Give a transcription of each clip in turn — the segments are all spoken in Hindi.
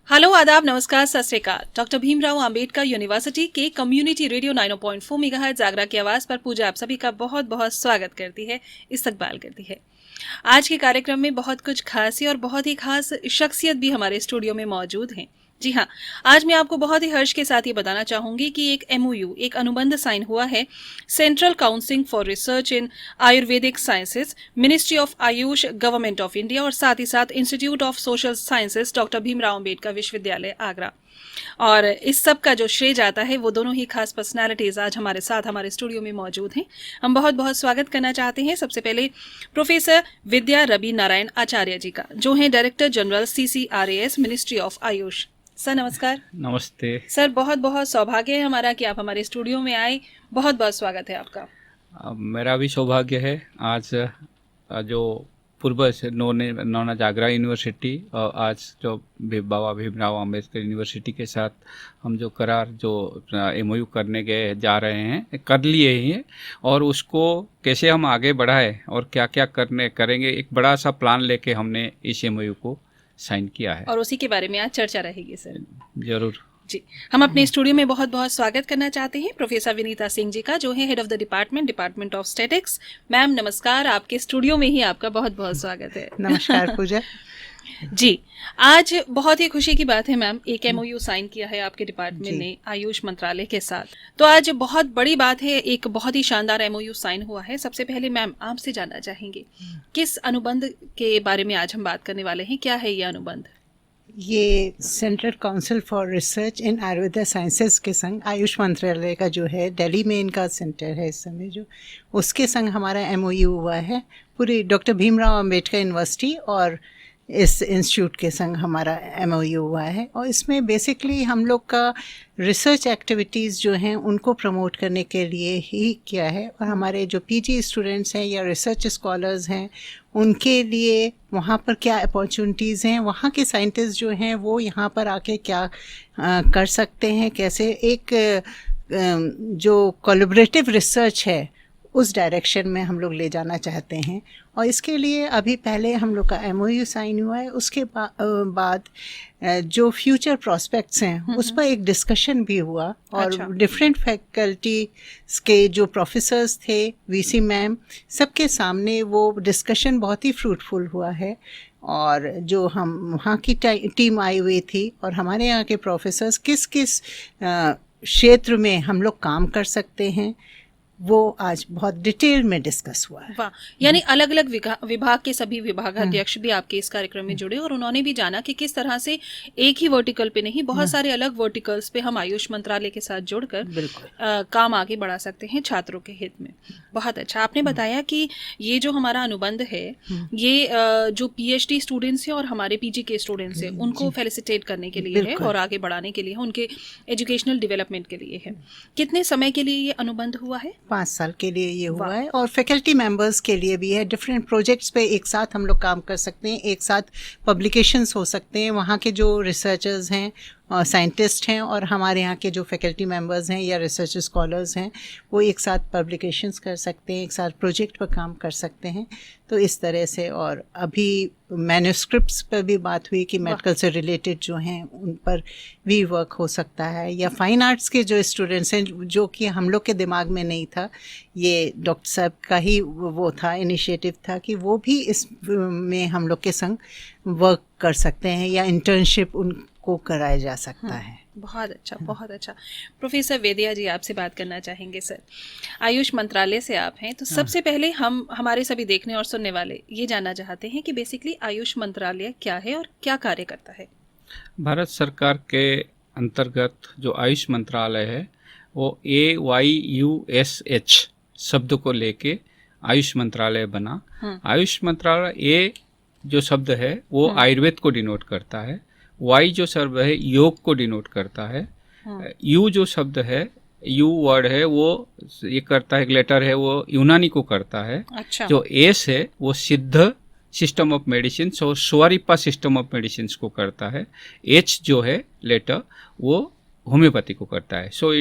हेलो, आदाब, नमस्कार, सत श्री अकाल। डॉक्टर भीमराव अंबेडकर यूनिवर्सिटी के कम्युनिटी रेडियो 90.4 मेगाहर्ट्ज जागरा की आवाज़ पर पूजा आप सभी का बहुत बहुत स्वागत करती है, इस्तकबाल करती है। आज के कार्यक्रम में बहुत कुछ खास है और बहुत ही खास शख्सियत भी हमारे स्टूडियो में मौजूद हैं। जी हाँ, आज मैं आपको बहुत ही हर्ष के साथ ये बताना चाहूँगी कि एक MOU, एक अनुबंध साइन हुआ है central council for research in Ayurvedic sciences, ministry of Ayush, government of India और साथ ही साथ institute of social sciences, doctor Bhimrao Ambedkar विश्वविद्यालय आगरा। और इस सब का जो श्रेय जाता है वो दोनों ही खास पर्सनालिटीज आज हमारे साथ हमारे स्टूडियो में मौजूद हैं। हम बहुत बहुत स्वागत करना चाहते हैं सबसे पहले प्रोफेसर विद्या रवि नारायण आचार्य जी का, जो हैं director general CCRAS, ministry of Ayush. Sir नमस्कार। नमस्ते सर, बहुत बहुत सौभाग्य है हमारा कि आप हमारे स्टूडियो में आए। बहुत बहुत स्वागत है आपका। मेरा भी सौभाग्य है। आज जो पूर्व से नौना जागरा यूनिवर्सिटी और आज जो बाबा भीमराव अंबेडकर यूनिवर्सिटी के साथ हम जो करार जो MOU करने गए जा रहे हैं, कर लिए हैं, और उसको कैसे हम आगे बढ़ाएं और क्या क्या करेंगे, एक बड़ा सा प्लान लेके हमने इस MOU को साइन किया है और उसी के बारे में आज चर्चा रहेगी सर। जरूर जी, हम अपने स्टूडियो में बहुत बहुत स्वागत करना चाहते हैं प्रोफेसर विनीता सिंह जी का, जो है head of the department of statics. Ma'am नमस्कार, आपके स्टूडियो में ही आपका बहुत बहुत स्वागत है। नमस्कार पूजा जी, आज बहुत ही खुशी की बात है मैम, एक MOU साइन किया है आपके डिपार्टमेंट ने आयुष मंत्रालय के साथ। तो आज बहुत बड़ी बात है, एक बहुत ही शानदार MOU साइन हुआ है। सबसे पहले मैम आपसे जानना चाहेंगे किस अनुबंध के बारे में आज हम बात करने वाले हैं, क्या है ये अनुबंध? ये central council for research in Ayurveda sciences के संग आयुष मंत्रालय का जो है दिल्ली में इनका सेंटर है इस समय, जो उसके संग हमारा MOU हुआ है पूरी डॉक्टर भीमराव अंबेडकर यूनिवर्सिटी और इस इंस्टीट्यूट के संग हमारा MOU हुआ है। और इसमें बेसिकली हम लोग का रिसर्च एक्टिविटीज़ जो हैं उनको प्रमोट करने के लिए ही किया है, और हमारे जो PG स्टूडेंट्स हैं या रिसर्च स्कॉलर्स हैं उनके लिए वहाँ पर क्या अपॉर्चुनिटीज़ हैं, वहाँ के साइंटिस्ट जो हैं वो यहाँ पर आके क्या कर सकते हैं, कैसे एक जो कोलैबोरेटिव रिसर्च है उस डायरेक्शन में हम लोग ले जाना चाहते हैं। और इसके लिए अभी पहले हम लोग का MOU साइन हुआ है, उसके बाद जो फ्यूचर प्रोस्पेक्ट्स हैं उस पर एक डिस्कशन भी हुआ, और डिफरेंट फैकल्टीज के जो प्रोफेसर्स थे, VC मैम, सबके सामने वो डिस्कशन बहुत ही फ्रूटफुल हुआ है। और जो हम वहाँ की टीम आई हुई थी और हमारे यहाँ के प्रोफेसर्स किस किस क्षेत्र में हम लोग काम कर सकते हैं, वो आज बहुत डिटेल में डिस्कस हुआ है। वाह, यानी अलग अलग विभाग के सभी विभागाध्यक्ष भी आपके इस कार्यक्रम में जुड़े और उन्होंने भी जाना कि किस तरह से एक ही वर्टिकल पे नहीं, बहुत सारे अलग वर्टिकल्स पे हम आयुष मंत्रालय के साथ जुड़कर काम आगे बढ़ा सकते हैं छात्रों के हित में। बहुत अच्छा। आपने बताया कि ये जो हमारा अनुबंध है ये जो PhD स्टूडेंट्स हैं और हमारे PG के स्टूडेंट्स हैं उनको फेलिसिटेट करने के लिए है और आगे बढ़ाने के लिए है, उनके एजुकेशनल डेवलपमेंट के लिए है। कितने समय के लिए ये अनुबंध हुआ है? 5 साल के लिए ये हुआ है, और फैकल्टी मेंबर्स के लिए भी है। डिफरेंट प्रोजेक्ट्स पे एक साथ हम लोग काम कर सकते हैं, एक साथ पब्लिकेशंस हो सकते हैं। वहाँ के जो रिसर्चर्स हैं, साइंटिस्ट हैं, और हमारे यहाँ के जो फैकल्टी मेंबर्स हैं या रिसर्च स्कॉलर्स हैं, वो एक साथ पब्लिकेशंस कर सकते हैं, एक साथ प्रोजेक्ट पर काम कर सकते हैं। तो इस तरह से, और अभी मैन्युस्क्रिप्ट्स पर भी बात हुई कि मेडिकल से रिलेटेड जो हैं उन पर भी वर्क हो सकता है, या फाइन आर्ट्स के जो स्टूडेंट्स हैं, जो कि हम लोग के दिमाग में नहीं था, ये डॉक्टर साहब का ही वो था, इनिशिएटिव था कि वो भी इस में हम लोग के संग वर्क कर सकते हैं या इंटर्नशिप उनको कराया जा सकता है। बहुत अच्छा, बहुत अच्छा। प्रोफेसर वेदिया जी आपसे बात करना चाहेंगे। सर, आयुष मंत्रालय से आप हैं, तो सबसे पहले हम हमारे सभी देखने और सुनने वाले ये जानना चाहते हैं कि बेसिकली आयुष मंत्रालय क्या है और क्या कार्य करता है? भारत सरकार के अंतर्गत जो आयुष मंत्रालय है वो AYUSH शब्द को लेके आयुष मंत्रालय बना। आयुष मंत्रालय A जो शब्द है वो आयुर्वेद को डिनोट करता है, Y जो शब्द है योग को डिनोट करता है, U जो शब्द है, U वर्ड है वो ये करता है, लेटर है वो यूनानी को करता है। अच्छा। जो S है वो सिद्ध सिस्टम ऑफ मेडिसिन और स्वरिपा सिस्टम ऑफ मेडिसिन को करता है। H जो है लेटर वो होम्योपैथी को करता है। सो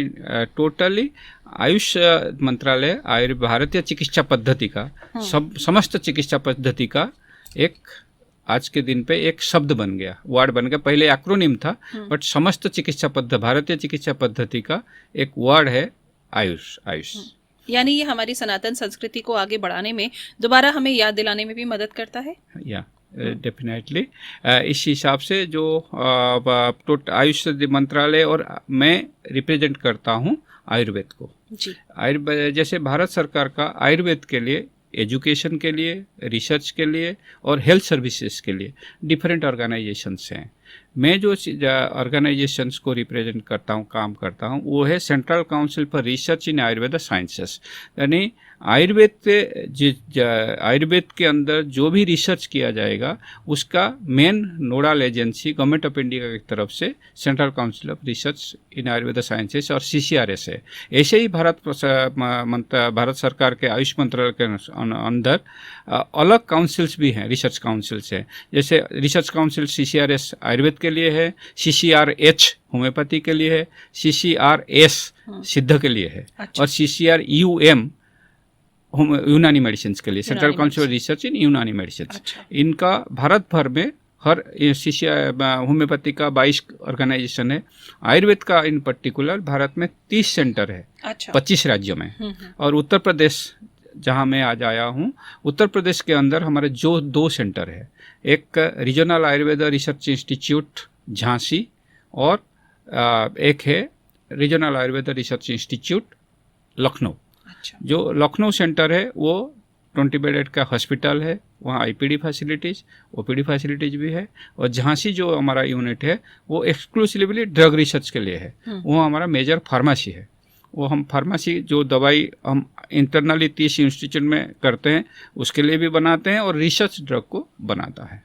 टोटली आयुष मंत्रालय भारतीय चिकित्सा पद्धति का समस्त चिकित्सा पद्धति का एक आज के दिन पे एक शब्द बन गया, वर्ड बन गया। पहले एक्रोनिम था, बट समस्त चिकित्सा पद्धति, भारतीय चिकित्सा पद्धति का एक वर्ड है आयुष। यानी ये हमारी सनातन संस्कृति को आगे बढ़ाने में, दोबारा हमें याद दिलाने में भी मदद करता है। या डेफिनेटली इस हिसाब से जो आयुष मंत्रालय और मैं रिप्रेजेंट करता हूँ आयुर्वेद को जी। आयुर्वेद जैसे भारत सरकार का आयुर्वेद के लिए, एजुकेशन के लिए, रिसर्च के लिए और हेल्थ सर्विसेज के लिए डिफरेंट ऑर्गेनाइजेशंस हैं। मैं जो ऑर्गेनाइजेशंस को रिप्रेजेंट करता हूँ, काम करता हूँ, वो है central council for research in Ayurveda sciences. यानी आयुर्वेद के अंदर जो भी रिसर्च किया जाएगा उसका main nodal agency government of India की तरफ से central council of research in Ayurveda sciences और CCRS है। ऐसे ही भारत सरकार के आयुष मंत्रालय के अंदर अलग काउंसिल्स भी हैं, रिसर्च काउंसिल्स हैं। जैसे रिसर्च काउंसिल CCRS आयुर्वेद के लिए है, CCRH होम्योपैथी के लिए है, CCRS सिद्ध के लिए है, और CCRUM यूनानी मेडिसिन के लिए, सेंट्रल काउंसिल रिसर्च इन यूनानी मेडिसिन। इनका भारत भर में हर होम्योपैथी का 22 ऑर्गेनाइजेशन है। आयुर्वेद का इन पर्टिकुलर भारत में 30 सेंटर है, 25 राज्यों में। और उत्तर प्रदेश जहां मैं आज आया हूँ, उत्तर प्रदेश के अंदर हमारे जो 2 सेंटर है, एक regional Ayurveda research institute Jhansi और एक है regional Ayurveda research institute Lucknow. जो लखनऊ सेंटर है वो 20 बेडेड का हॉस्पिटल है, वहाँ IPD फैसिलिटीज़, OPD फैसिलिटीज़ भी है। और झांसी जो हमारा यूनिट है वो एक्सक्लूसिवली ड्रग रिसर्च के लिए है, वो हमारा मेजर फार्मेसी है। वो हम फार्मेसी जो दवाई हम इंटरनली 30 इंस्टीट्यूट में करते हैं उसके लिए भी बनाते हैं, और रिसर्च ड्रग को बनाता है।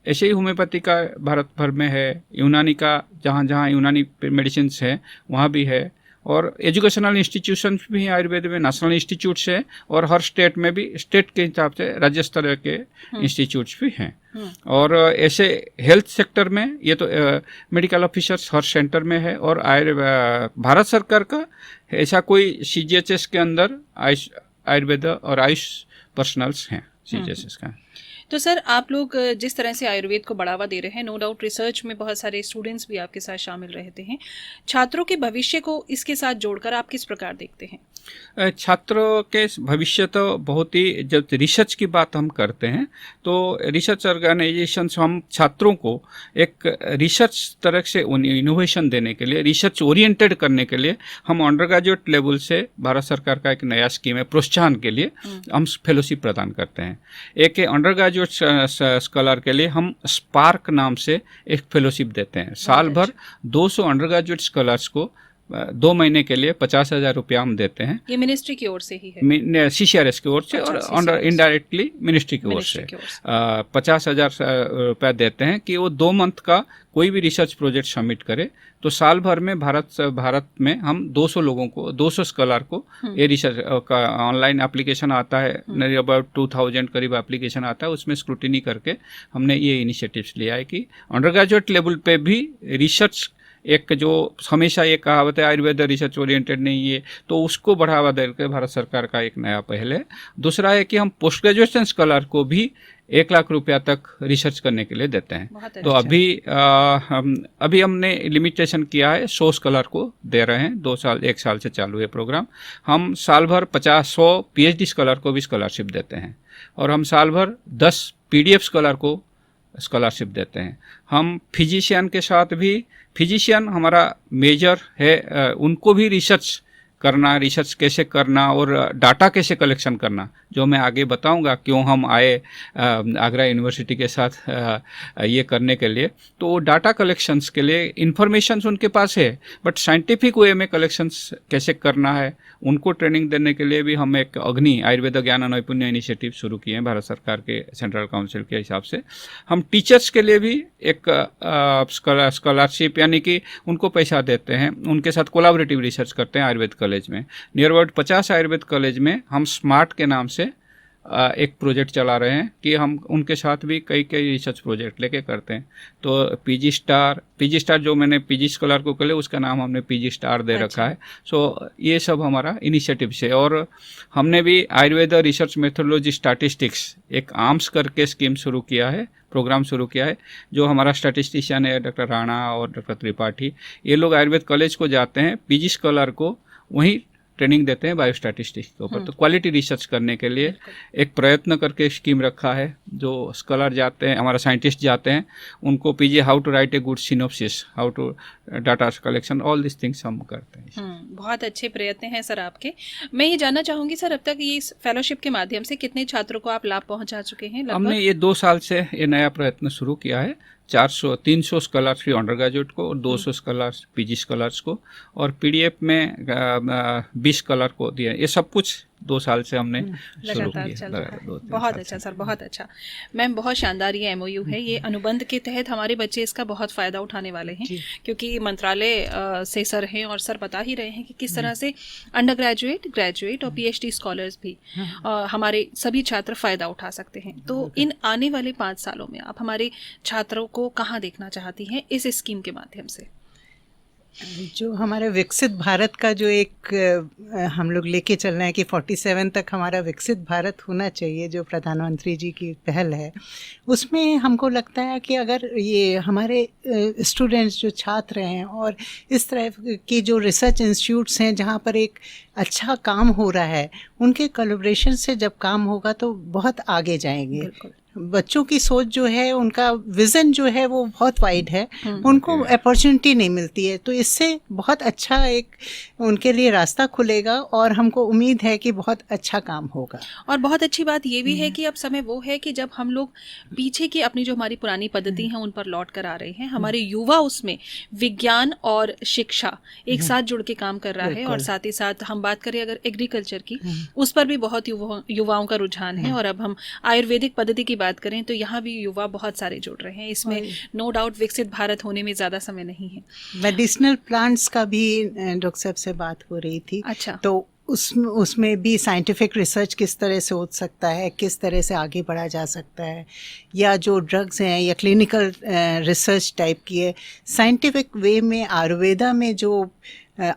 ऐसे ही होम्योपैथी का भारत भर में है, यूनानी का जहाँ जहाँ यूनानी मेडिसिन है वहाँ भी है, और एजुकेशनल इंस्टीट्यूशंस भी हैं आयुर्वेद में, नेशनल इंस्टीट्यूट्स हैं, और हर स्टेट में भी स्टेट के हिसाब से राज्य स्तर के इंस्टीट्यूट्स भी हैं। और ऐसे हेल्थ सेक्टर में ये तो मेडिकल ऑफिसर्स हर सेंटर में है। और भारत सरकार का ऐसा कोई CGHS के अंदर आयुर्वेद और आयुष पर्सनल्स हैं CGHS का। तो सर, आप लोग जिस तरह से आयुर्वेद को बढ़ावा दे रहे हैं, नो डाउट रिसर्च में बहुत सारे स्टूडेंट्स भी आपके साथ शामिल रहते हैं। छात्रों के भविष्य को इसके साथ जोड़कर आप किस प्रकार देखते हैं? छात्रों के भविष्य तो बहुत ही, जब रिसर्च की बात हम करते हैं तो रिसर्च ऑर्गेनाइजेशंस हम छात्रों को एक रिसर्च तरह से इनोवेशन देने के लिए, रिसर्च ओरिएंटेड करने के लिए हम अंडर ग्रेजुएट लेवल से भारत सरकार का एक नया स्कीम है, प्रोत्साहन के लिए हम फेलोशिप प्रदान करते हैं। एक अंडर ग्रेजुएट स्कॉलर के लिए हम स्पार्क नाम से एक फेलोशिप देते हैं। साल भर 200 अंडर ग्रेजुएट स्कॉलर्स को 2 महीने के लिए 50,000 रुपया हम देते हैं। ये मिनिस्ट्री की ओर से ही है? CCRS की ओर से, और अंडर इनडायरेक्टली मिनिस्ट्री की ओर से 50,000 रुपया देते हैं कि वो 2 मंथ का कोई भी रिसर्च प्रोजेक्ट सबमिट करे। तो साल भर में भारत में हम 200 लोगों को, 200 स्कॉलर को ये रिसर्च का ऑनलाइन एप्लीकेशन आता है, अबाउट 2000 करीब एप्लीकेशन आता है, उसमें स्क्रूटिनी करके हमने ये इनिशिएटिव्स लिया है कि अंडर ग्रेजुएट लेवल पे भी रिसर्च, एक जो हमेशा ये कहावत है आयुर्वेद रिसर्च ओरिएंटेड नहीं है, तो उसको बढ़ावा देकर भारत सरकार का एक नया पहल है। दूसरा है कि हम पोस्ट ग्रेजुएशन स्कॉलर को भी 1 लाख रुपया तक रिसर्च करने के लिए देते हैं। तो अभी हमने लिमिटेशन किया है, 100 स्कॉलर को दे रहे हैं, 1 साल से चालू है प्रोग्राम। हम साल भर 50-100 PhD स्कॉलर को भी स्कॉलरशिप देते हैं, और हम साल भर 10 PDF स्कॉलर को स्कॉलरशिप देते हैं। हम फिजिशियन के साथ भी, फिजिशियन हमारा मेजर है, उनको भी रिसर्च करना, रिसर्च कैसे करना और डाटा कैसे कलेक्शन करना, जो मैं आगे बताऊंगा क्यों हम आए आगरा यूनिवर्सिटी के साथ ये करने के लिए। तो डाटा कलेक्शंस के लिए इंफॉर्मेशंस उनके पास है, बट साइंटिफिक वे में कलेक्शंस कैसे करना है उनको ट्रेनिंग देने के लिए भी हम एक अग्नि आयुर्वेद ज्ञान नैपुण्य इनिशिएटिव शुरू किए हैं भारत सरकार के सेंट्रल काउंसिल के हिसाब से। हम टीचर्स के लिए भी एक स्कॉलरशिप, यानी कि उनको पैसा देते हैं, उनके साथ कोलैबोरेटिव रिसर्च करते हैं आयुर्वेद कॉलेज में। नियर अबाउट 50 आयुर्वेद कॉलेज में हम स्मार्ट के नाम से एक प्रोजेक्ट चला रहे हैं कि हम उनके साथ भी कई रिसर्च प्रोजेक्ट लेके करते हैं। तो पीजी स्टार जो मैंने पीजी स्कॉलर को कहे उसका नाम हमने पीजी स्टार दे रखा है। सो ये सब हमारा इनिशिएटिव है। और हमने भी आयुर्वेद रिसर्च मेथोडोलॉजी स्टैटिस्टिक्स एक आर्म्स करके स्कीम शुरू किया है, प्रोग्राम शुरू किया है। जो हमारा स्टैटिस्टिशियन है डॉक्टर राणा और डॉक्टर त्रिपाठी, ये लोग आयुर्वेद कॉलेज को जाते हैं, पीजी स्कॉलर को वहीं ट्रेनिंग देते हैं बायोस्टैटिस्टिक्स के ऊपर। तो क्वालिटी रिसर्च करने के लिए एक प्रयत्न करके स्कीम रखा है। जो स्कॉलर जाते हैं, हमारा साइंटिस्ट जाते हैं, उनको PG how to write a good synopsis, how to data collection, all this things हम करते हैं। बहुत अच्छे प्रयत्न हैं सर आपके। मैं ये जानना चाहूँगी सर, अब तक ये फेलोशिप के माध्यम से कितने छात्रों को आप लाभ पहुँचा चुके हैं? हमने ये 2 साल से ये नया प्रयत्न शुरू किया है। 300 स्कॉलर्स भी अंडर ग्रेजुएट को और 200 स्कॉलर्स पीजी स्कॉलर्स को, और पीडीएफ में 20 स्कॉलर को दिया। ये सब कुछ 2 साल से हमने शुरू किया। बहुत अच्छा सर, बहुत अच्छा मैम, बहुत शानदार ये एमओयू है। ये अनुबंध के तहत हमारे बच्चे इसका बहुत फ़ायदा उठाने वाले हैं, क्योंकि मंत्रालय से सर हैं और सर बता ही रहे हैं कि किस तरह से अंडर ग्रेजुएट, ग्रेजुएट और पीएचडी स्कॉलर्स भी हमारे सभी छात्र फ़ायदा उठा सकते हैं। तो इन आने वाले 5 सालों में आप हमारे छात्रों को कहाँ देखना चाहती हैं इस स्कीम के माध्यम से? जो हमारे विकसित भारत का जो एक हम लोग लेके चल रहे हैं कि 47 तक हमारा विकसित भारत होना चाहिए, जो प्रधानमंत्री जी की पहल है, उसमें हमको लगता है कि अगर ये हमारे स्टूडेंट्स जो छात्र हैं और इस तरह की जो रिसर्च इंस्टीट्यूट्स हैं जहाँ पर एक अच्छा काम हो रहा है, उनके कोलैबोरेशन से जब काम होगा तो बहुत आगे जाएंगे। बच्चों की सोच जो है, उनका विज़न जो है वो बहुत वाइड है, उनको अपॉर्चुनिटी नहीं मिलती है, तो इससे बहुत अच्छा एक उनके लिए रास्ता खुलेगा और हमको उम्मीद है कि बहुत अच्छा काम होगा। और बहुत अच्छी बात ये भी है कि अब समय वो है कि जब हम लोग पीछे की अपनी जो हमारी पुरानी पद्धति है उन पर लौट कर आ रहे हैं, हमारे युवा उसमें विज्ञान और शिक्षा एक साथ जुड़ के काम कर रहा है। और साथ ही साथ हम बात करें अगर एग्रीकल्चर की, उस पर भी बहुत युवाओं का रुझान है। और अब हम आयुर्वेदिक पद्धति की बात करें तो यहाँ भी युवा बहुत सारे जुड़ रहे हैं। इसमें नो डाउट विकसित भारत होने में ज़्यादा समय नहीं है। मेडिसिनल प्लांट्स का भी डॉक्टर साहब से बात हो रही थी। अच्छा। तो उसमें भी साइंटिफिक रिसर्च किस तरह से हो सकता है, किस तरह से आगे बढ़ा जा सकता है, या जो ड्रग्स हैं या क्लिनिकल रिसर्च टाइप की है, साइंटिफिक वे में आयुर्वेदा में जो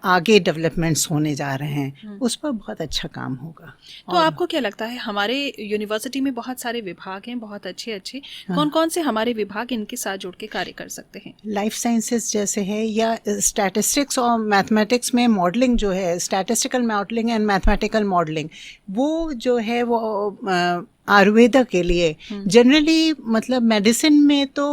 आगे डेवलपमेंट्स होने जा रहे हैं, उस पर बहुत अच्छा काम होगा। तो आपको क्या लगता है, हमारे यूनिवर्सिटी में बहुत सारे विभाग हैं, बहुत अच्छे अच्छे, कौन कौन से हमारे विभाग इनके साथ जुड़ के कार्य कर सकते हैं? लाइफ साइंसेस जैसे है, या स्टैटिस्टिक्स और मैथमेटिक्स में मॉडलिंग जो है, statistical modelling and mathematical modelling, वो जो है वो आयुर्वेदा के लिए जनरली, मतलब मेडिसिन में तो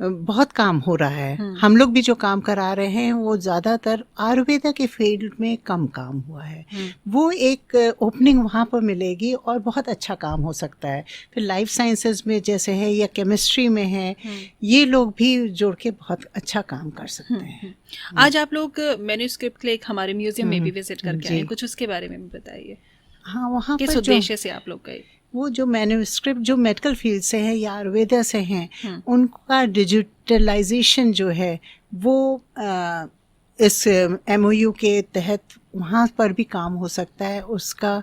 बहुत काम हो रहा है। हम लोग भी जो काम करा रहे हैं वो ज़्यादातर आयुर्वेदा के फील्ड में कम काम हुआ है। वो एक ओपनिंग वहाँ पर मिलेगी और बहुत अच्छा काम हो सकता है। फिर लाइफ साइंसेस में जैसे है या केमिस्ट्री में है, ये लोग भी जोड़ के बहुत अच्छा काम कर सकते हैं। आज आप लोग मैन्यूस्क्रिप्ट लेक हमारे म्यूजियम में भी विजिट करके आए, कुछ उसके बारे में बताइए। हाँ, वहाँ किस उद्देश्य से आप लोग गए? वो जो मैन्यूस्क्रिप्ट जो मेडिकल फील्ड से है या आयुर्वेदा से हैं, उनका डिजिटलाइजेशन जो है वो इस एमओयू के तहत वहाँ पर भी काम हो सकता है। उसका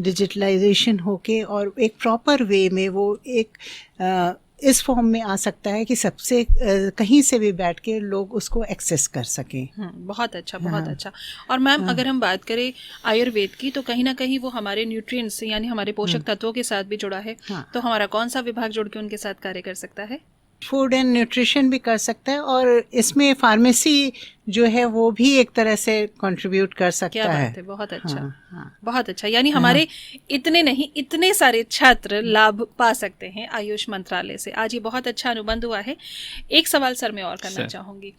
डिजिटलाइजेशन होके और एक प्रॉपर वे में वो एक इस फॉर्म में आ सकता है कि सबसे कहीं से भी बैठ के लोग उसको एक्सेस कर सकें। बहुत अच्छा, बहुत अच्छा। और मैम अगर हम बात करें आयुर्वेद की, तो कहीं ना कहीं वो हमारे न्यूट्रिएंट्स यानी हमारे पोषक तत्वों के साथ भी जुड़ा है। तो हमारा कौन सा विभाग जुड़ के उनके साथ कार्य कर सकता है? फूड एंड न्यूट्रिशन भी कर सकता है, और इसमें फार्मेसी जो है वो भी एक तरह से कंट्रीब्यूट कर सकता क्या है। बात है, बहुत अच्छा। बहुत अच्छा। यानी हमारे इतने नहीं, इतने सारे छात्र लाभ पा सकते हैं आयुष मंत्रालय से। आज ये बहुत अच्छा अनुबंध हुआ है। एक सवाल सर मैं और करना चाहूँगी।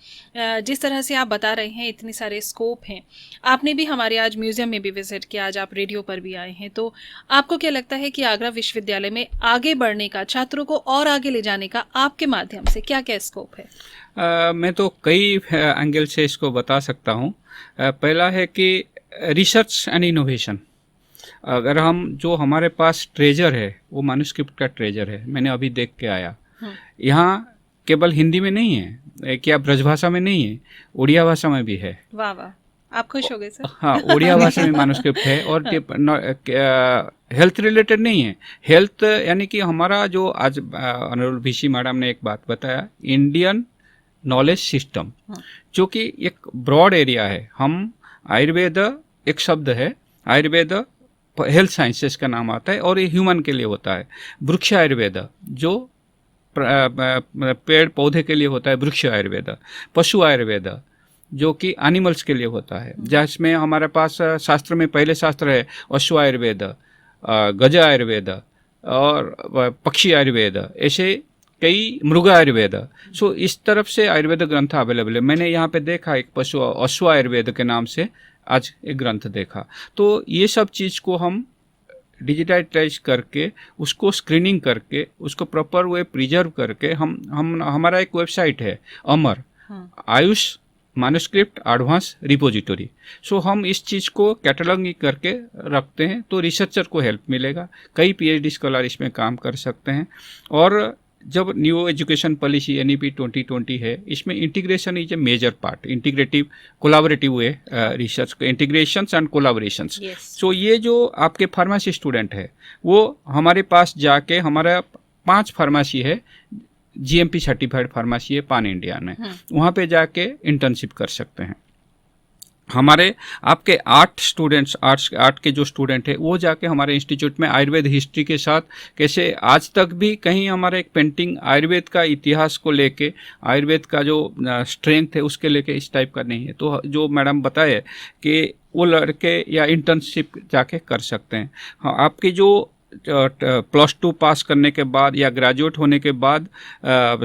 जिस तरह से आप बता रहे हैं इतने सारे स्कोप हैं, आपने भी हमारे आज म्यूजियम में भी विजिट किया, आज आप रेडियो पर भी आए हैं, तो आपको क्या लगता है कि आगरा विश्वविद्यालय में आगे बढ़ने का, छात्रों को और आगे ले जाने का आपके माध्यम से क्या क्या स्कोप है? मैं तो कई एंगल से इसको बता सकता हूँ। पहला है कि रिसर्च एंड इनोवेशन। अगर हम जो हमारे पास ट्रेजर है वो मैन्युस्क्रिप्ट का ट्रेजर है। मैंने अभी देख के आया, यहाँ केवल हिंदी में नहीं है, क्या ब्रजभाषा में नहीं है, उड़िया भाषा में भी है। वाह वाह। आप खुश हो गए सर? हाँ, ओडिया भाषा में मैन्युस्क्रिप्ट है और हेल्थ रिलेटेड नहीं है। हेल्थ यानी कि हमारा जो आज ऑनरेबल वीसी मैडम ने एक बात बताया, इंडियन नॉलेज सिस्टम, जो कि एक ब्रॉड एरिया है। हम आयुर्वेद एक शब्द है, आयुर्वेद हेल्थ साइंसेस का नाम आता है और ये ह्यूमन के लिए होता है। वृक्ष आयुर्वेद जो पेड़ पौधे के लिए होता है, वृक्ष आयुर्वेद। पशु आयुर्वेद जो कि एनिमल्स के लिए होता है, जिसमें हमारे पास शास्त्र में पहले शास्त्र है अश्व आयुर्वेद, गज आयुर्वेद और पक्षी आयुर्वेद, ऐसे कई मृग आयुर्वेद। सो इस तरफ से आयुर्वेद ग्रंथ अवेलेबल है। मैंने यहाँ पे देखा एक पशु अश्व आयुर्वेद के नाम से आज एक ग्रंथ देखा। तो ये सब चीज़ को हम डिजिटाइज करके, उसको स्क्रीनिंग करके, उसको प्रॉपर वे प्रिजर्व करके हम हमारा एक वेबसाइट है अमर, आयुष मैन्युस्क्रिप्ट एडवांस रिपोजिटरी। सो हम इस चीज़ को कैटलॉगिंग करके रखते हैं, तो रिसर्चर को हेल्प मिलेगा। कई पीएचडी स्कॉलर इसमें काम कर सकते हैं। और जब न्यू एजुकेशन पॉलिसी NEP 2020 है, इसमें integration is a major part, integrative collaborative way research, integrations and collaborations. So ये जो आपके फार्मेसी स्टूडेंट है, वो हमारे पास जाके, हमारा 5 फार्मेसी है, GMP सर्टिफाइड फार्मेसी है पान इंडिया में, वहाँ पे जाके इंटर्नशिप कर सकते हैं। हमारे आपके 8 स्टूडेंट्स, 8 के जो स्टूडेंट है, वो जाके हमारे इंस्टीट्यूट में आयुर्वेद हिस्ट्री के साथ कैसे आज तक भी कहीं हमारा एक पेंटिंग आयुर्वेद का इतिहास को लेके, आयुर्वेद का जो स्ट्रेंथ है उसके लेके इस टाइप का नहीं है। तो जो मैडम बताए कि वो लड़के या इंटर्नशिप जाके कर सकते हैं। हाँ, आपकी जो +2 पास करने के बाद या ग्रेजुएट होने के बाद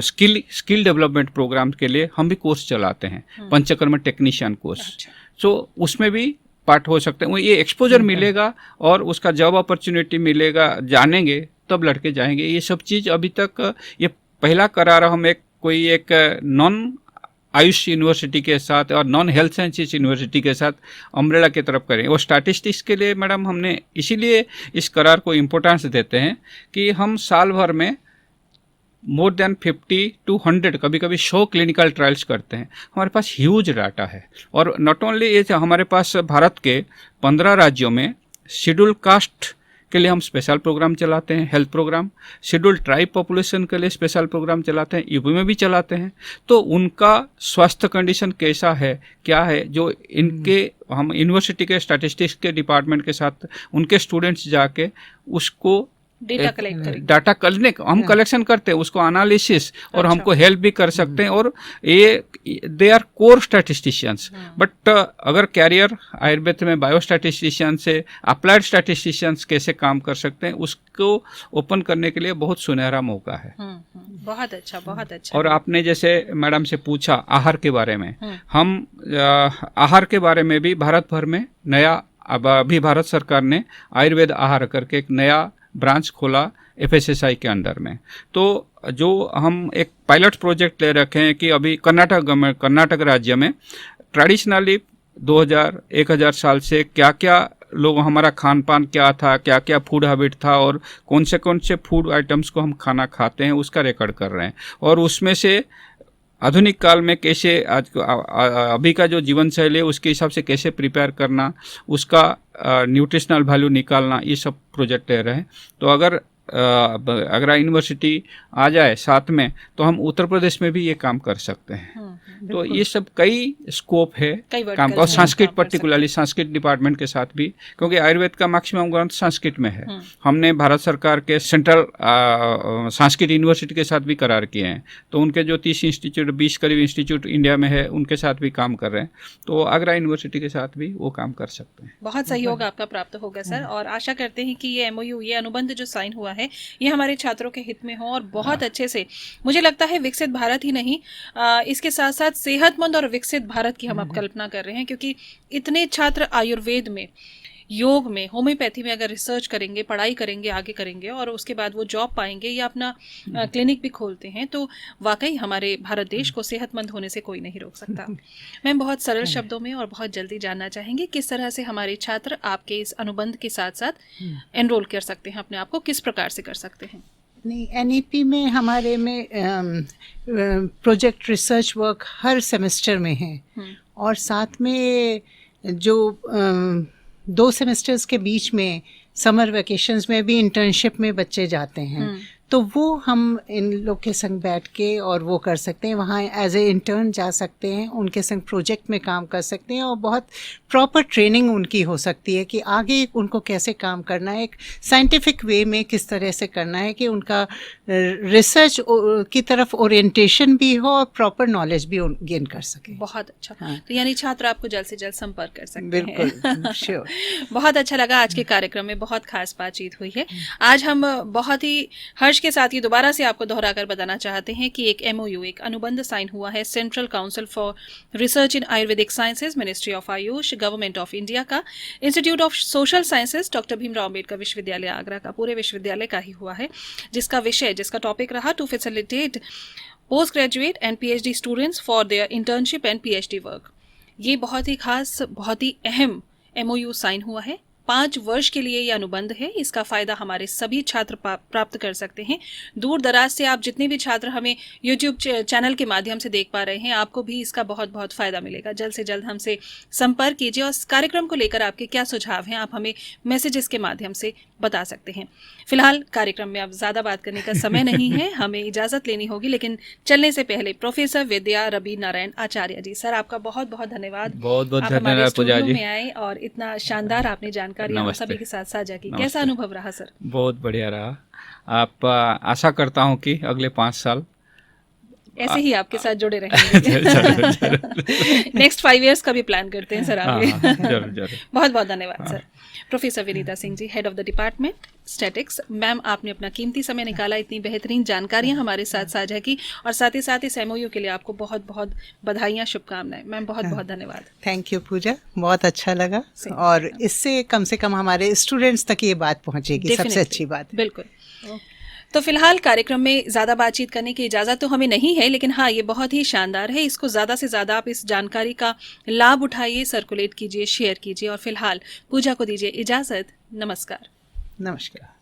स्किल डेवलपमेंट प्रोग्राम के लिए हम भी कोर्स चलाते हैं, पंचकर्म टेक्नीशियन कोर्स। सो उसमें भी पार्ट हो सकते हैं। ये एक्सपोजर मिलेगा और उसका जॉब अपॉर्चुनिटी मिलेगा, जानेंगे तब लड़के जाएंगे। ये सब चीज़ अभी तक ये पहला करार हम एक नॉन आयुष यूनिवर्सिटी के साथ और नॉन हेल्थ साइंसेज यूनिवर्सिटी के साथ अम्ब्रेला की तरफ करें। और स्टैटिस्टिक्स के लिए मैडम हमने इसीलिए इस करार को इम्पोर्टेंस देते हैं कि हम साल भर में मोर देन 50 to 100 कभी कभी 100 क्लिनिकल ट्रायल्स करते हैं। हमारे पास ह्यूज डाटा है। और नॉट ओनली ये, हमारे पास भारत के 15 राज्यों में शेड्यूल कास्ट के लिए हम स्पेशल प्रोग्राम चलाते हैं, health program. Schedule tribe population के लिए स्पेशल प्रोग्राम चलाते हैं, यूपी में भी चलाते हैं। तो उनका स्वास्थ्य कंडीशन कैसा है, क्या है, जो इनके हम यूनिवर्सिटी के स्टैटिस्टिक्स के डिपार्टमेंट के साथ उनके स्टूडेंट्स जाके उसको डेटा कलेक्ट करेंगे, डाटा करने हम कलेक्शन करते हैं, उसको एनालिसिस और हमको हेल्प भी कर सकते हैं। और ये they are core statisticians. But अगर कैरियर आयुर्वेद में बायोस्टैटिस्टिशियन से अप्लाइड स्टैटिस्टिशियंस कैसे काम कर सकते हैं, उसको ओपन करने के लिए बहुत सुनहरा मौका है। बहुत अच्छा, बहुत अच्छा। और आपने जैसे मैडम से पूछा आहार के बारे में, हम आहार के बारे में भी भारत भर में नया, अब अभी भारत सरकार ने आयुर्वेद आहार करके एक नया ब्रांच खोला FSSI के अंडर में। तो जो हम एक पायलट प्रोजेक्ट ले रखे हैं कि अभी कर्नाटक राज्य में ट्रेडिशनली 1000 साल से क्या क्या लोग, हमारा खान पान क्या था, क्या क्या फूड हैबिट था और कौन से फूड आइटम्स को हम खाना खाते हैं, उसका रिकॉर्ड कर रहे हैं। और उसमें से आधुनिक काल में कैसे अभी का जो जीवन शैली है उसके हिसाब से कैसे प्रिपेयर करना, उसका न्यूट्रिशनल वैल्यू निकालना, ये सब प्रोजेक्ट ले रहे हैं। तो अगर यूनिवर्सिटी आ जाए साथ में तो हम उत्तर प्रदेश में भी ये काम कर सकते हैं। तो ये सब कई स्कोप है काम का। और संस्कृत, पर्टिकुलरली संस्कृत डिपार्टमेंट के साथ भी, क्योंकि आयुर्वेद का मैक्सिमम ग्रंथ संस्कृत में है। हमने भारत सरकार के सेंट्रल संस्कृत यूनिवर्सिटी के साथ भी करार किए हैं। तो उनके जो 30 इंस्टीट्यूट, 20 करीब इंस्टीट्यूट इंडिया में है, उनके साथ भी काम कर रहे हैं। तो आगरा यूनिवर्सिटी के साथ भी वो काम कर सकते हैं। बहुत सहयोग आपका प्राप्त होगा सर, और आशा करते हैं कि ये MOU, ये अनुबंध जो साइन हुआ है, ये हमारे छात्रों के हित में हो और बहुत अच्छे से, मुझे लगता है विकसित भारत ही नहीं, इसके साथ साथ सेहतमंद और विकसित भारत की हम अब कल्पना कर रहे हैं। क्योंकि इतने छात्र आयुर्वेद में, योग में, होम्योपैथी में अगर रिसर्च करेंगे, पढ़ाई करेंगे, आगे करेंगे और उसके बाद वो जॉब पाएंगे या अपना क्लिनिक भी खोलते हैं, तो वाकई हमारे भारत देश को सेहतमंद होने से कोई नहीं रोक सकता। मैं बहुत सरल शब्दों में और बहुत जल्दी जानना चाहेंगे किस तरह से हमारे छात्र आपके इस अनुबंध के साथ साथ एनरोल कर सकते हैं, अपने आप को किस प्रकार से कर सकते हैं? नहीं, NEP में हमारे में प्रोजेक्ट रिसर्च वर्क हर सेमेस्टर में है और साथ में जो 2 सेमेस्टर्स के बीच में समर वेकेशंस में भी इंटर्नशिप में बच्चे जाते हैं, तो वो हम इन लोग के संग बैठ के और वो कर सकते हैं, वहाँ एज ए इंटर्न जा सकते हैं, उनके संग प्रोजेक्ट में काम कर सकते हैं और बहुत प्रॉपर ट्रेनिंग उनकी हो सकती है कि आगे उनको कैसे काम करना है, एक साइंटिफिक वे में किस तरह से करना है कि उनका रिसर्च की तरफ ओरिएंटेशन भी हो और प्रॉपर नॉलेज भी गेन कर सके। बहुत अच्छा। हाँ। तो यानी छात्र आपको जल्द से जल्द संपर्क कर सकते हैं। बिल्कुल, श्योर। बहुत अच्छा लगा, आज के कार्यक्रम में बहुत खास बातचीत हुई है। आज हम बहुत ही हर्ष के साथ ही दोबारा से आपको दोहराकर बताना चाहते हैं कि एक MOU, एक अनुबंध साइन हुआ है central council for research in Ayurvedic sciences, ministry of Ayush, government of India का, institute of social sciences, doctor Bhimrao Ambedkar विश्वविद्यालय आगरा का, पूरे विश्वविद्यालय का ही हुआ है, जिसका टॉपिक रहा to facilitate post graduate and PhD students for their internship and PhD work. ये बहुत ही खास, बहुत ही अहम MOU साइन हुआ है। 5 वर्ष के लिए ये अनुबंध है। इसका फायदा हमारे सभी छात्र प्राप्त कर सकते हैं। दूर दराज से आप जितने भी छात्र हमें YouTube चैनल के माध्यम से देख पा रहे हैं, आपको भी इसका बहुत बहुत फायदा मिलेगा। जल्द से जल्द हमसे संपर्क कीजिए और इस कार्यक्रम को लेकर आपके क्या सुझाव हैं, आप हमें मैसेजेस के माध्यम से बता सकते हैं। फिलहाल कार्यक्रम में अब ज्यादा बात करने का समय नहीं है, हमें इजाजत लेनी होगी, लेकिन चलने से पहले प्रोफेसर विद्या रवि नारायण आचार्य जी, सर आपका बहुत बहुत धन्यवाद। बहुत बहुत आप हमारे धन्यवाद पूजा स्टूडियो जी। में आए और इतना शानदार आपने जानकारी हम नमस्ते। सभी के साथ साझा की। नमस्ते। कैसा अनुभव रहा सर? बहुत बढ़िया रहा। आप आशा करता हूँ कि अगले 5 साल ऐसे ही आपके साथ जुड़े रहेंगे। नेक्स्ट 5 इयर्स का भी प्लान करते हैं सर आगे। जरूर जरूर। बहुत बहुत धन्यवाद sir. Professor Vinita Singh ji, head of the department statics, ma'am आपने अपना कीमती समय निकाला, इतनी बेहतरीन जानकारियां हमारे साथ साझा की और साथ ही इस MOU के लिए आपको बहुत बहुत बधाइयां, शुभकामनाएं। मैम बहुत बहुत धन्यवाद। थैंक यू पूजा, बहुत अच्छा लगा और इससे कम से कम हमारे स्टूडेंट्स तक ये बात पहुंचेगी, सबसे अच्छी बात। बिल्कुल। तो फिलहाल कार्यक्रम में ज़्यादा बातचीत करने की इजाज़त तो हमें नहीं है, लेकिन हाँ, ये बहुत ही शानदार है। इसको ज़्यादा से ज़्यादा आप इस जानकारी का लाभ उठाइए, सर्कुलेट कीजिए, शेयर कीजिए और फिलहाल पूजा को दीजिए इजाज़त। नमस्कार। नमस्कार।